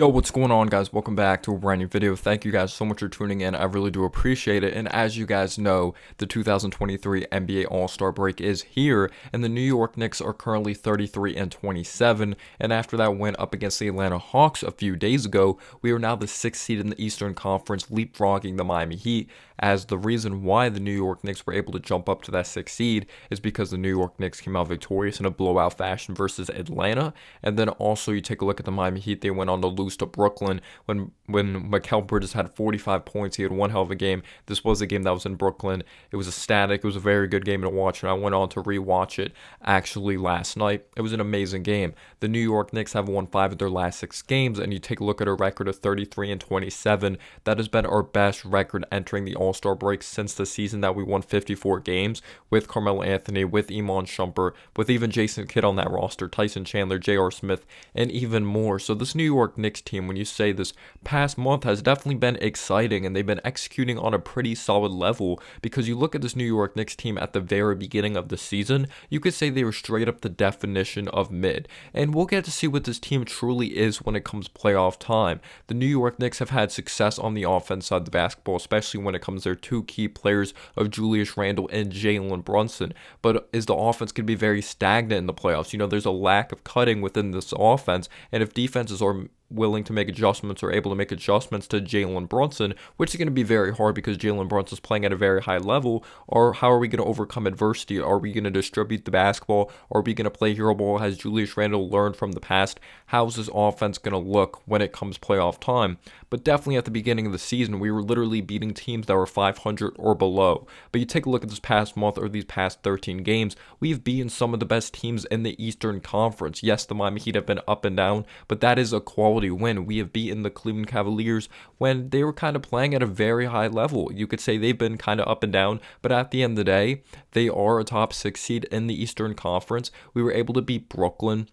Yo, what's going on, guys? Welcome back to a brand new video. Thank you guys so much for tuning in. I really do appreciate it. And as you guys know, the 2023 NBA All-Star break is here, and the New York Knicks are currently 33-27. And after that win up against the Atlanta Hawks a few days ago, we are now the 6th seed in the Eastern Conference, leapfrogging the Miami Heat. As the reason why the New York Knicks were able to jump up to that 6th seed is because the New York Knicks came out victorious in a blowout fashion versus Atlanta. And then also you take a look at the Miami Heat, they went on to lose to Brooklyn when Mikal Bridges had 45 points. He had one hell of a game. This was a game that was in Brooklyn. It was it was a very good game to watch, and I went on to rewatch it actually last night. It was an amazing game. The New York Knicks have won 5 of their last 6 games, and you take a look at a record of 33-27. That has been our best record entering the All-Star break since the season that we won 54 games with Carmelo Anthony, with Iman Shumpert, with even Jason Kidd on that roster, Tyson Chandler, J.R. Smith, and even more. So this New York Knicks team, when you say this past month, has definitely been exciting, and they've been executing on a pretty solid level, because you look at this New York Knicks team at the very beginning of the season, you could say they were straight up the definition of mid, and we'll get to see what this team truly is when it comes playoff time. The New York Knicks have had success on the offense side of the basketball, especially when it comes to their 2 key players of Julius Randle and Jalen Brunson, but is the offense going to be very stagnant in the playoffs? You know, there's a lack of cutting within this offense, and if defenses are willing to make adjustments or able to make adjustments to Jalen Brunson, which is going to be very hard because Jalen Brunson is playing at a very high level, or how are we going to overcome adversity? Are we going to distribute the basketball? Are we going to play hero ball? Has Julius Randle learned from the past? How's this offense going to look when it comes playoff time? But definitely at the beginning of the season, we were literally beating teams that were 500 or below. But you take a look at this past month or these past 13 games, we've beaten some of the best teams in the Eastern Conference. Yes, the Miami Heat have been up and down, but that is a quality win. We have beaten the Cleveland Cavaliers when they were kind of playing at a very high level. You could say they've been kind of up and down, but at the end of the day, they are a top 6 seed in the Eastern Conference. We were able to beat Brooklyn.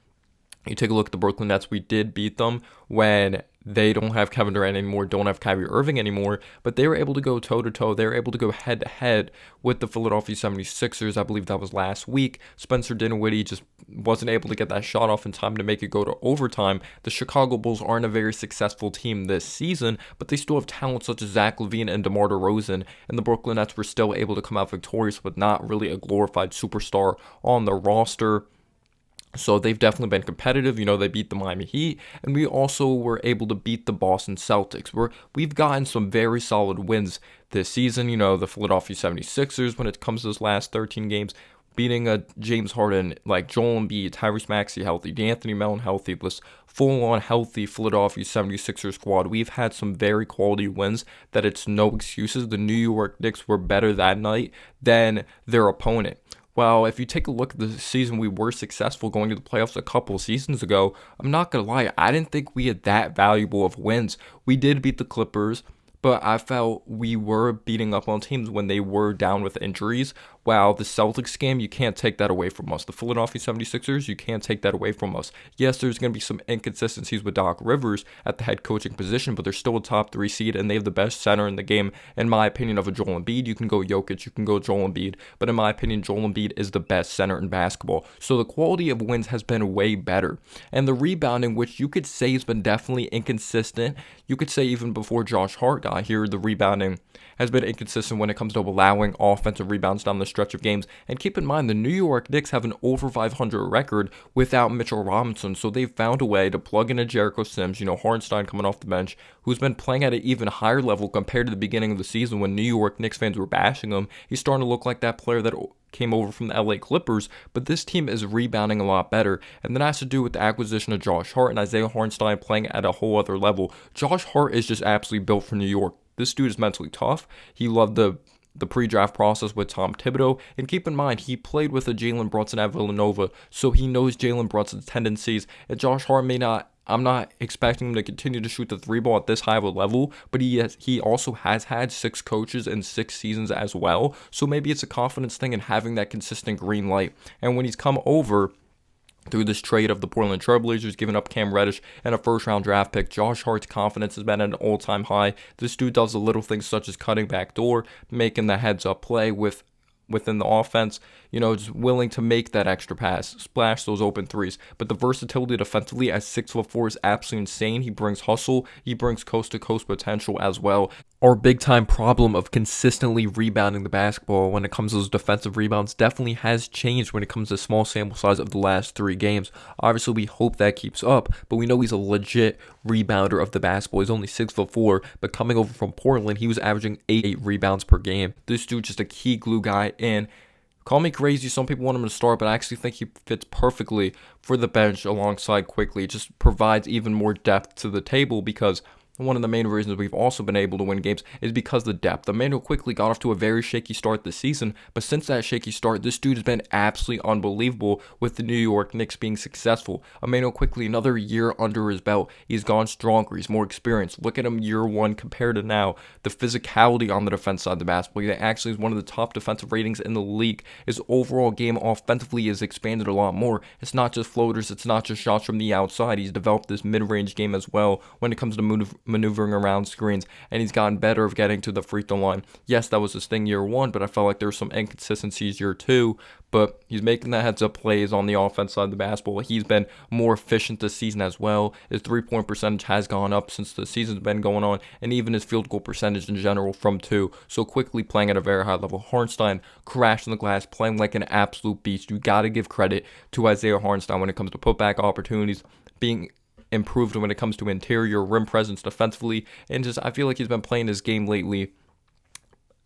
You take a look at the Brooklyn Nets, we did beat them when they don't have Kevin Durant anymore, don't have Kyrie Irving anymore, but they were able to go toe-to-toe. They were able to go head-to-head with the Philadelphia 76ers. I believe that was last week. Spencer Dinwiddie just wasn't able to get that shot off in time to make it go to overtime. The Chicago Bulls aren't a very successful team this season, but they still have talent such as Zach LaVine and DeMar DeRozan, and the Brooklyn Nets were still able to come out victorious with not really a glorified superstar on the roster. So they've definitely been competitive. You know, they beat the Miami Heat, and we also were able to beat the Boston Celtics. We've gotten some very solid wins this season. You know, the Philadelphia 76ers, when it comes to those last 13 games, beating a James Harden, like Joel Embiid, Tyrese Maxey healthy, D'Anthony Melton healthy, this full-on healthy Philadelphia 76ers squad. We've had some very quality wins that it's no excuses. The New York Knicks were better that night than their opponent. Well, if you take a look at the season, we were successful going to the playoffs a couple seasons ago. I'm not going to lie, I didn't think we had that valuable of wins. We did beat the Clippers, but I felt we were beating up on teams when they were down with injuries. Wow, the Celtics game, you can't take that away from us. The Philadelphia 76ers, you can't take that away from us. Yes, there's going to be some inconsistencies with Doc Rivers at the head coaching position, but they're still a top 3 seed, and they have the best center in the game, in my opinion, of a Joel Embiid. You can go Jokic, you can go Joel Embiid, but in my opinion, Joel Embiid is the best center in basketball. So the quality of wins has been way better. And the rebounding, which you could say has been definitely inconsistent, you could say even before Josh Hart got here, the rebounding has been inconsistent when it comes to allowing offensive rebounds down the stretch of games. And keep in mind, the New York Knicks have an over 500 record without Mitchell Robinson, so they've found a way to plug in a Jericho Sims, you know, Hartenstein coming off the bench, who's been playing at an even higher level compared to the beginning of the season when New York Knicks fans were bashing him. He's starting to look like that player that came over from the LA Clippers, but this team is rebounding a lot better, and that has to do with the acquisition of Josh Hart and Isaiah Hartenstein playing at a whole other level. Josh Hart is just absolutely built for New York. This dude is mentally tough. He loved the pre-draft process with Tom Thibodeau, and keep in mind, he played with a Jalen Brunson at Villanova, so he knows Jalen Brunson's tendencies, and Josh Hart may not. I'm not expecting him to continue to shoot the 3 ball at this high of a level, but he also has had 6 coaches in 6 seasons as well, so maybe it's a confidence thing in having that consistent green light. And when he's come over through this trade of the Portland Trailblazers, giving up Cam Reddish and a first-round draft pick, Josh Hart's confidence has been at an all-time high. This dude does the little things such as cutting back door, making the heads-up play with within the offense, just willing to make that extra pass, splash those open threes. But the versatility defensively at 6'4" is absolutely insane. He brings hustle, he brings coast to coast potential as well. Our big time problem of consistently rebounding the basketball when it comes to those defensive rebounds definitely has changed when it comes to small sample size of the last 3 games. Obviously, we hope that keeps up, but we know he's a legit rebounder of the basketball. He's only 6'4", but coming over from Portland, he was averaging 8 rebounds per game. This dude's just a key glue guy, and call me crazy, some people want him to start, but I actually think he fits perfectly for the bench alongside Quickly. It just provides even more depth to the table, because one of the main reasons we've also been able to win games is because of the depth. Emmanuel Quickly got off to a very shaky start this season, but since that shaky start, this dude has been absolutely unbelievable with the New York Knicks being successful. Emmanuel Quickly, another year under his belt. He's gone stronger. He's more experienced. Look at him year 1 compared to now. The physicality on the defense side of the basketball. He actually is one of the top defensive ratings in the league. His overall game offensively has expanded a lot more. It's not just floaters. It's not just shots from the outside. He's developed this mid-range game as well when it comes to maneuvering around screens, and he's gotten better of getting to the free throw line. Yes, that was his thing year 1, but I felt like there were some inconsistencies year 2, but he's making the heads-up plays on the offense side of the basketball. He's been more efficient this season as well. His three-point percentage has gone up since the season's been going on, and even his field goal percentage in general from 2. So Quickly playing at a very high level. Hartenstein crashing the glass, playing like an absolute beast. You got to give credit to Isaiah Hartenstein when it comes to putback opportunities, being improved when it comes to interior rim presence defensively, and just I feel like he's been playing his game lately,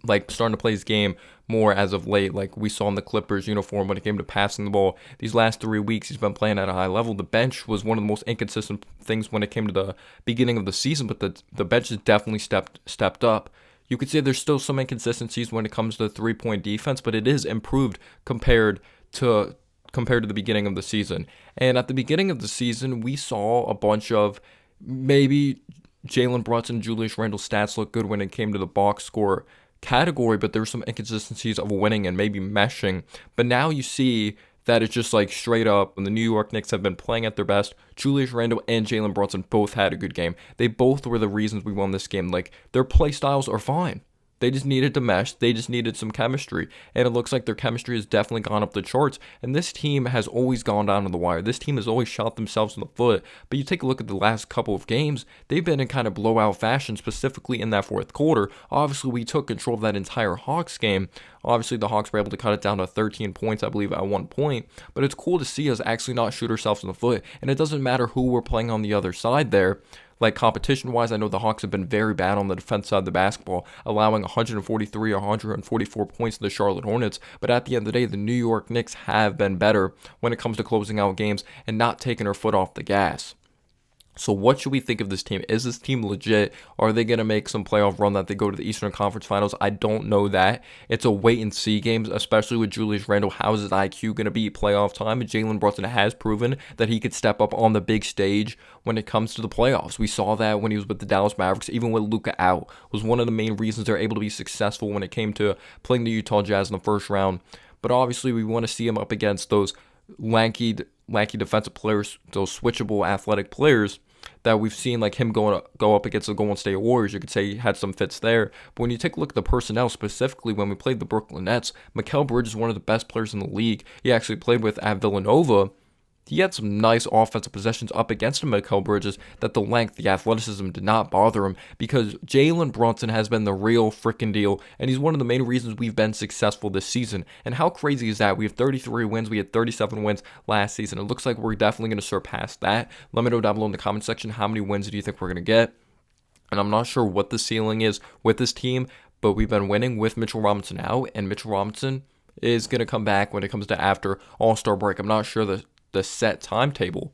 like starting to play his game more as of late, like we saw in the Clippers uniform when it came to passing the ball. These last 3 weeks, he's been playing at a high level. The bench was one of the most inconsistent things when it came to the beginning of the season, but the bench has definitely stepped up. You could say there's still some inconsistencies when it comes to 3-point defense, but it is improved compared to the beginning of the season. And at the beginning of the season, we saw a bunch of maybe Jalen Brunson, Julius Randle stats look good when it came to the box score category, but there were some inconsistencies of winning and maybe meshing. But now you see that it's just like straight up, when the New York Knicks have been playing at their best, Julius Randle and Jalen Brunson both had a good game. They both were the reasons we won this game. Like, their play styles are fine. They just needed to mesh. They just needed some chemistry. And it looks like their chemistry has definitely gone up the charts. And this team has always gone down to the wire. This team has always shot themselves in the foot. But you take a look at the last couple of games, they've been in kind of blowout fashion, specifically in that fourth quarter. Obviously, we took control of that entire Hawks game. Obviously, the Hawks were able to cut it down to 13 points, I believe, at one point. But it's cool to see us actually not shoot ourselves in the foot. And it doesn't matter who we're playing on the other side there. Like, competition-wise, I know the Hawks have been very bad on the defense side of the basketball, allowing 143 or 144 points to the Charlotte Hornets. But at the end of the day, the New York Knicks have been better when it comes to closing out games and not taking their foot off the gas. So what should we think of this team? Is this team legit? Are they going to make some playoff run that they go to the Eastern Conference Finals? I don't know that. It's a wait-and-see game, especially with Julius Randle. How is his IQ going to be playoff time? And Jalen Brunson has proven that he could step up on the big stage when it comes to the playoffs. We saw that when he was with the Dallas Mavericks, even with Luka out, was one of the main reasons they're able to be successful when it came to playing the Utah Jazz in the first round. But obviously, we want to see him up against those lanky defensive players, those switchable athletic players that we've seen, like him go up against the Golden State Warriors. You could say he had some fits there. But when you take a look at the personnel, specifically when we played the Brooklyn Nets, Mikal Bridges is one of the best players in the league. He actually played with at Villanova. He had some nice offensive possessions up against him, Mikal Bridges, that the length, the athleticism did not bother him, because Jalen Brunson has been the real freaking deal, and he's one of the main reasons we've been successful this season. And how crazy is that? We have 33 wins. We had 37 wins last season. It looks like we're definitely going to surpass that. Let me know down below in the comment section, how many wins do you think we're going to get? And I'm not sure what the ceiling is with this team, but we've been winning with Mitchell Robinson out, and Mitchell Robinson is going to come back when it comes to after All-Star break. I'm not sure the set timetable,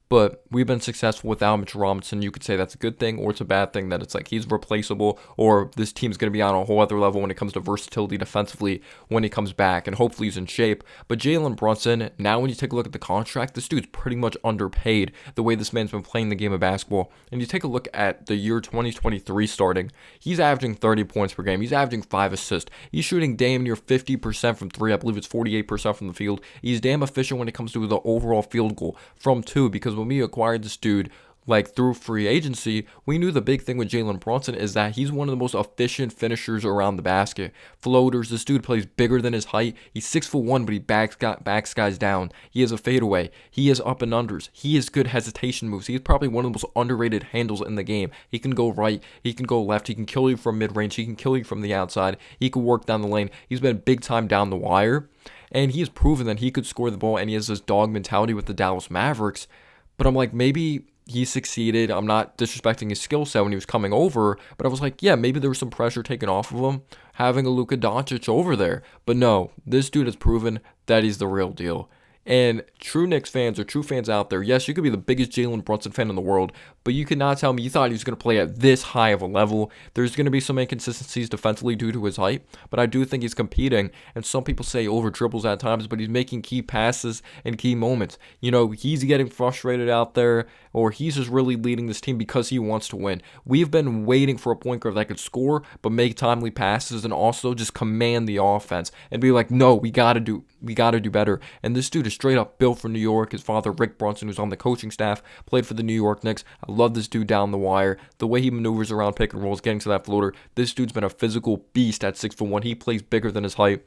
but we've been successful without Mitchell Robinson. You could say that's a good thing, or it's a bad thing that it's like he's replaceable, or this team's going to be on a whole other level when it comes to versatility defensively when he comes back, and hopefully he's in shape. But Jalen Brunson, now when you take a look at the contract, this dude's pretty much underpaid the way this man's been playing the game of basketball. And you take a look at the year 2023 starting, he's averaging 30 points per game. He's averaging 5 assists. He's shooting damn near 50% from 3. I believe it's 48% from the field. He's damn efficient when it comes to the overall field goal from 2, because when we acquired this dude like through free agency, we knew the big thing with Jalen Brunson is that he's one of the most efficient finishers around the basket. Floaters, this dude plays bigger than his height. He's 6'1", but he backs guys down. He has a fadeaway. He has up and unders. He has good hesitation moves. He's probably one of the most underrated handles in the game. He can go right. He can go left. He can kill you from mid-range. He can kill you from the outside. He can work down the lane. He's been big time down the wire. And he has proven that he could score the ball, and he has this dog mentality with the Dallas Mavericks. But I'm like, maybe he succeeded. I'm not disrespecting his skill set when he was coming over, but I was like, yeah, maybe there was some pressure taken off of him having a Luka Doncic over there. But no, this dude has proven that he's the real deal. And true Knicks fans or true fans out there, yes, you could be the biggest Jalen Brunson fan in the world, but you could not tell me you thought he was going to play at this high of a level. There's going to be some inconsistencies defensively due to his height, but I do think he's competing. And some people say over dribbles at times, but he's making key passes in key moments. You know, he's getting frustrated out there, or he's just really leading this team because he wants to win. We've been waiting for a point guard that could score, but make timely passes and also just command the offense and be like, no, we got to do better. And this dude is straight up built for New York. His father, Rick Brunson, who's on the coaching staff, played for the New York Knicks. I love this dude down the wire. The way he maneuvers around pick and rolls, getting to that floater. This dude's been a physical beast at 6'1". He plays bigger than his height.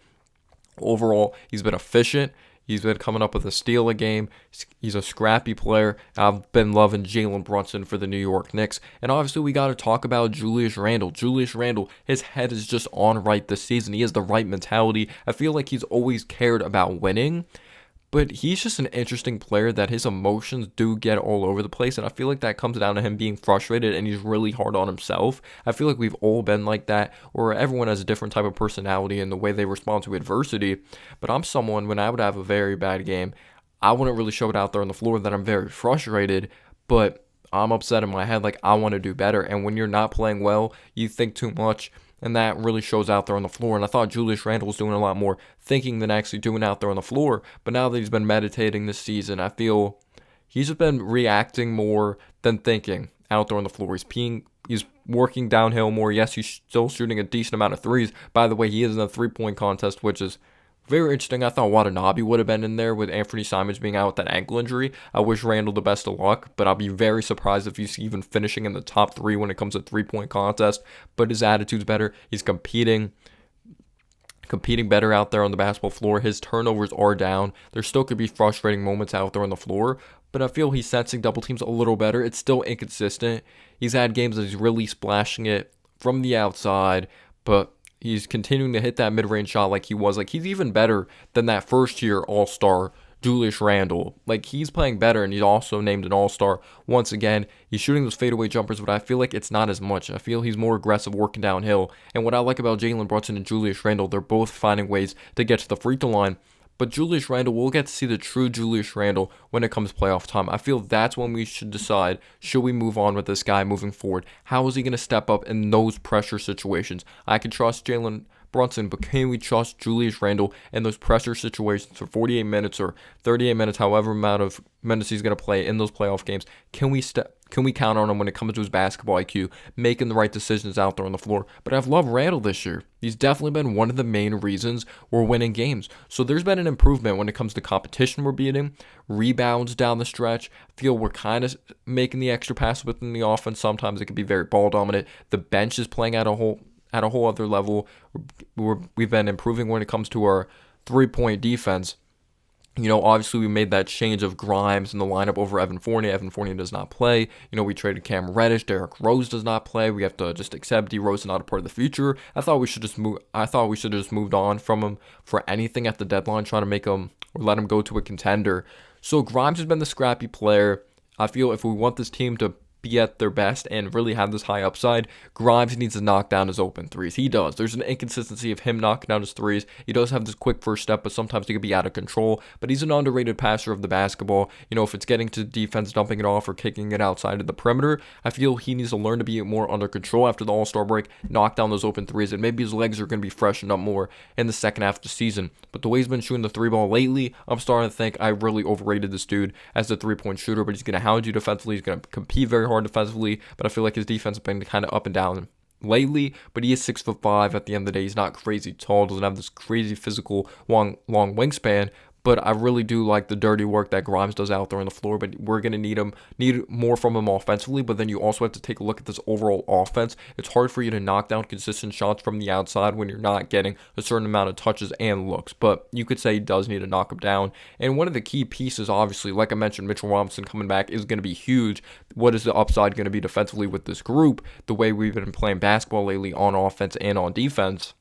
Overall, he's been efficient. He's been coming up with a steal a game. He's a scrappy player. I've been loving Jalen Brunson for the New York Knicks. And obviously, we got to talk about Julius Randle. Julius Randle, his head is just on right this season. He has the right mentality. I feel like he's always cared about winning. But he's just an interesting player that his emotions do get all over the place. And I feel like that comes down to him being frustrated and he's really hard on himself. I feel like we've all been like that, or everyone has a different type of personality in the way they respond to adversity. But I'm someone, when I would have a very bad game, I wouldn't really show it out there on the floor that I'm very frustrated, but I'm upset in my head, like I want to do better. And when you're not playing well, you think too much. And that really shows out there on the floor. And I thought Julius Randle was doing a lot more thinking than actually doing out there on the floor. But now that he's been meditating this season, I feel he's just been reacting more than thinking out there on the floor. He's working downhill more. Yes, he's still shooting a decent amount of threes. By the way, he is in a three-point contest, which is very interesting. I thought Watanabe would have been in there with Anthony Simons being out with that ankle injury. I wish Randle the best of luck, but I'll be very surprised if he's even finishing in the top three when it comes to three-point contest. But his attitude's better. He's competing better out there on the basketball floor. His turnovers are down. There still could be frustrating moments out there on the floor, but I feel he's sensing double teams a little better. It's still inconsistent. He's had games that he's really splashing it from the outside, but he's continuing to hit that mid-range shot like he was. Like, he's even better than that first-year All-Star Julius Randle. Like, he's playing better, and he's also named an All-Star once again. He's shooting those fadeaway jumpers, but I feel like it's not as much. I feel he's more aggressive working downhill. And what I like about Jalen Brunson and Julius Randle, they're both finding ways to get to the free throw line. But Julius Randle, we'll get to see the true Julius Randle when it comes playoff time. I feel that's when we should decide, should we move on with this guy moving forward? How is he going to step up in those pressure situations? I can trust Jalen Brunson, but can we trust Julius Randle in those pressure situations for 48 minutes or 38 minutes, however amount of minutes he's going to play in those playoff games? Can we count on him when it comes to his basketball IQ, making the right decisions out there on the floor? But I've loved Randle this year. He's definitely been one of the main reasons we're winning games. So there's been an improvement when it comes to competition we're beating, rebounds down the stretch. I feel we're kind of making the extra pass within the offense. Sometimes it can be very ball dominant. The bench is playing at a whole other level. We've been improving when it comes to our three-point defense. You know, obviously we made that change of Grimes in the lineup over Evan Fournier. Evan Fournier does not play. You know, we traded Cam Reddish. Derrick Rose does not play. We have to just accept D Rose is not a part of the future. I thought we should just moved on from him for anything at the deadline, trying to make him or let him go to a contender. So Grimes has been the scrappy player. I feel if we want this team to be at their best and really have this high upside, Grimes needs to knock down his open threes. He does. There's an inconsistency of him knocking down his threes. He does have this quick first step, but sometimes he could be out of control. But he's an underrated passer of the basketball. You know, if it's getting to defense, dumping it off, or kicking it outside of the perimeter, I feel he needs to learn to be more under control after the All-Star break, knock down those open threes, and maybe his legs are going to be freshened up more in the second half of the season. But the way he's been shooting the three ball lately, I'm starting to think I really overrated this dude as a three-point shooter, but he's going to hound you defensively. He's going to compete very hard defensively, but I feel like his defense has been kind of up and down lately. But he is 6'5" at the end of the day. He's not crazy tall, doesn't have this crazy physical long wingspan, but I really do like the dirty work that Grimes does out there on the floor. But we're gonna need more from him offensively. But then you also have to take a look at this overall offense. It's hard for you to knock down consistent shots from the outside when you're not getting a certain amount of touches and looks. But you could say he does need to knock him down. And one of the key pieces, obviously, like I mentioned, Mitchell Robinson coming back is going to be huge. What is the upside going to be defensively with this group? The way we've been playing basketball lately on offense and on defense.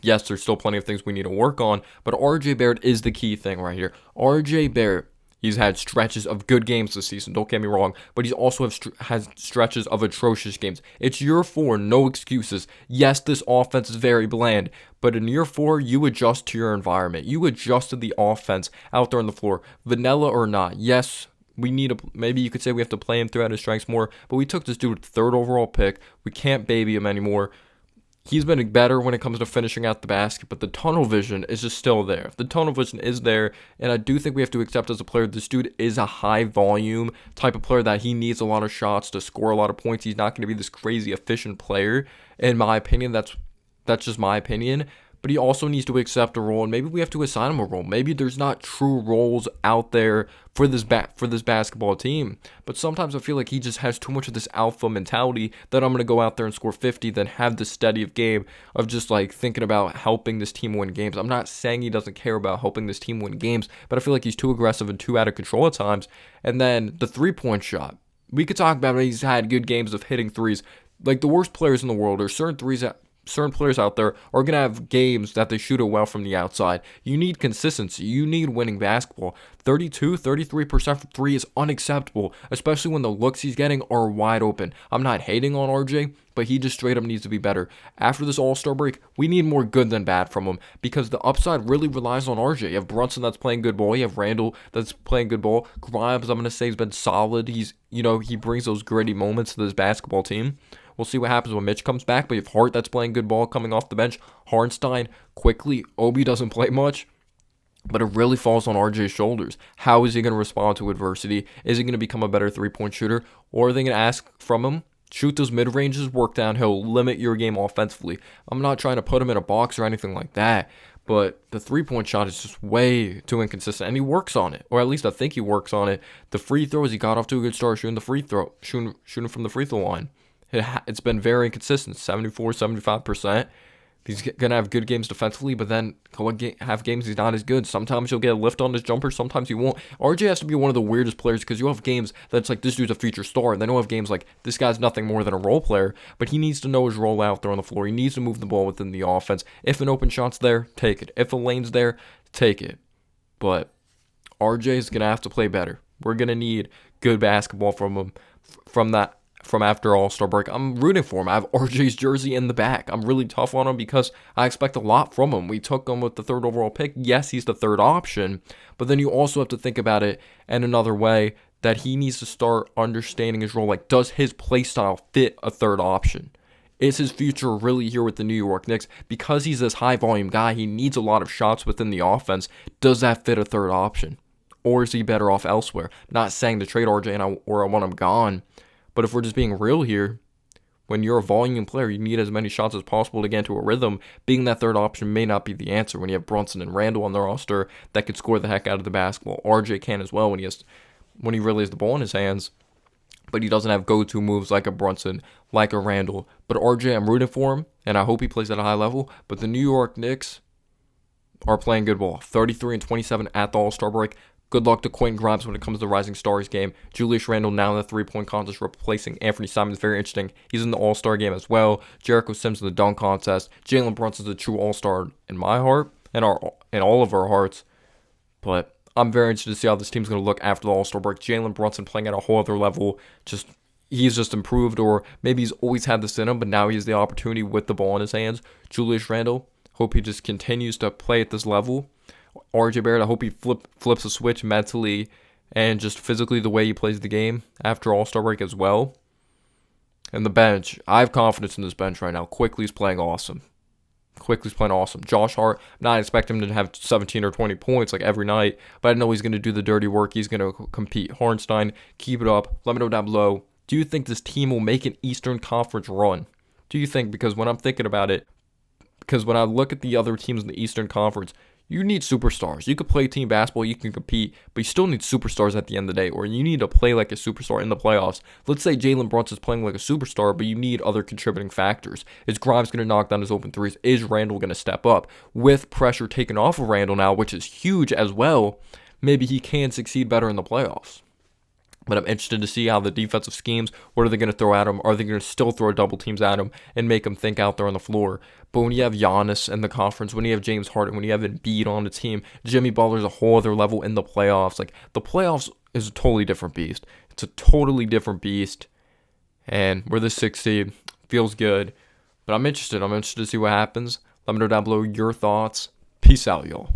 Yes, there's still plenty of things we need to work on, but RJ Barrett is the key thing right here. RJ Barrett, he's had stretches of good games this season, don't get me wrong, but he's also has stretches of atrocious games. It's year 4, no excuses. Yes, this offense is very bland, but in year 4, you adjust to your environment. You adjust to the offense out there on the floor, vanilla or not. Yes, maybe you could say we have to play him throughout his strengths more, but we took this dude 3rd overall pick. We can't baby him anymore. He's been better when it comes to finishing out the basket, but the tunnel vision is just still there. The tunnel vision is there, and I do think we have to accept as a player, this dude is a high volume type of player that he needs a lot of shots to score a lot of points. He's not going to be this crazy efficient player, in my opinion. That's just my opinion. But he also needs to accept a role, and maybe we have to assign him a role. Maybe there's not true roles out there for this basketball team. But sometimes I feel like he just has too much of this alpha mentality that I'm going to go out there and score 50, then have this steady of game of just like thinking about helping this team win games. I'm not saying he doesn't care about helping this team win games, but I feel like he's too aggressive and too out of control at times. And then the 3-point shot. We could talk about it. He's had good games of hitting threes. Like the worst players in the world are certain players out there are going to have games that they shoot it well from the outside. You need consistency. You need winning basketball. 33% from 3 is unacceptable, especially when the looks he's getting are wide open. I'm not hating on RJ, but he just straight up needs to be better. After this All-Star break, we need more good than bad from him because the upside really relies on RJ. You have Brunson that's playing good ball. You have Randle that's playing good ball. Grimes, I'm going to say, has been solid. He brings those gritty moments to this basketball team. We'll see what happens when Mitch comes back, but you have Hart that's playing good ball coming off the bench. Hartenstein, quickly. Obi doesn't play much, but it really falls on RJ's shoulders. How is he going to respond to adversity? Is he going to become a better 3-point shooter? Or are they going to ask from him, shoot those mid-ranges, work downhill, limit your game offensively? I'm not trying to put him in a box or anything like that, but the 3-point shot is just way too inconsistent, and he works on it, or at least I think he works on it. The free throws, he got off to a good start shooting from the free throw line. It's been very inconsistent, 74, 75%. He's going to have good games defensively, but then have games he's not as good. Sometimes he'll get a lift on his jumper, sometimes he won't. RJ has to be one of the weirdest players because you have games that's like, this dude's a feature star, and then you'll have games like, this guy's nothing more than a role player, but he needs to know his role out there on the floor. He needs to move the ball within the offense. If an open shot's there, take it. If a lane's there, take it. But RJ's going to have to play better. We're going to need good basketball from him from after All-Star break. I'm rooting for him. I have RJ's jersey in the back. I'm really tough on him because I expect a lot from him. We took him with the 3rd overall pick. Yes, he's the 3rd option, but then you also have to think about it in another way that he needs to start understanding his role. Like, does his play style fit a 3rd option? Is his future really here with the New York Knicks? Because he's this high-volume guy, he needs a lot of shots within the offense. Does that fit a 3rd option? Or is he better off elsewhere? Not saying to trade RJ or I want him gone, but if we're just being real here, when you're a volume player, you need as many shots as possible to get into a rhythm. Being that 3rd option may not be the answer when you have Brunson and Randle on the roster that could score the heck out of the basketball. RJ can as well when he really has the ball in his hands, but he doesn't have go-to moves like a Brunson, like a Randle. But RJ, I'm rooting for him, and I hope he plays at a high level. But the New York Knicks are playing good ball. 33-27 at the All-Star break. Good luck to Quentin Grimes when it comes to the Rising Stars game. Julius Randle now in the 3-point contest replacing Anthony Simons. Very interesting. He's in the All-Star game as well. Jericho Sims in the dunk contest. Jalen Brunson's a true All-Star in my heart and all of our hearts. But I'm very interested to see how this team's going to look after the All-Star break. Jalen Brunson playing at a whole other level. He's just improved, or maybe he's always had this in him, but now he has the opportunity with the ball in his hands. Julius Randle, hope he just continues to play at this level. RJ Barrett, I hope he flips a switch mentally and just physically the way he plays the game after All-Star break as well. And the bench, I have confidence in this bench right now. Quickly's playing awesome. Josh Hart, I'm not expecting him to have 17 or 20 points like every night, but I know he's going to do the dirty work. He's going to compete. Hartenstein, keep it up. Let me know down below. Do you think this team will make an Eastern Conference run? Do you think? Because when I'm thinking about it, because when I look at the other teams in the Eastern Conference, You need superstars. You could play team basketball, you can compete, but you still need superstars at the end of the day, or you need to play like a superstar in the playoffs. Let's say Jalen Brunson's playing like a superstar, but you need other contributing factors. Is Grimes going to knock down his open threes? Is Randle going to step up? With pressure taken off of Randle now, which is huge as well, maybe he can succeed better in the playoffs. But I'm interested to see how the defensive schemes, what are they going to throw at him? Are they going to still throw double teams at him and make him think out there on the floor? But when you have Giannis in the conference, when you have James Harden, when you have Embiid on the team, Jimmy Butler's a whole other level in the playoffs. Like, the playoffs is a totally different beast. It's a totally different beast. And we're the 6th seed. Feels good. But I'm interested. I'm interested to see what happens. Let me know down below your thoughts. Peace out, y'all.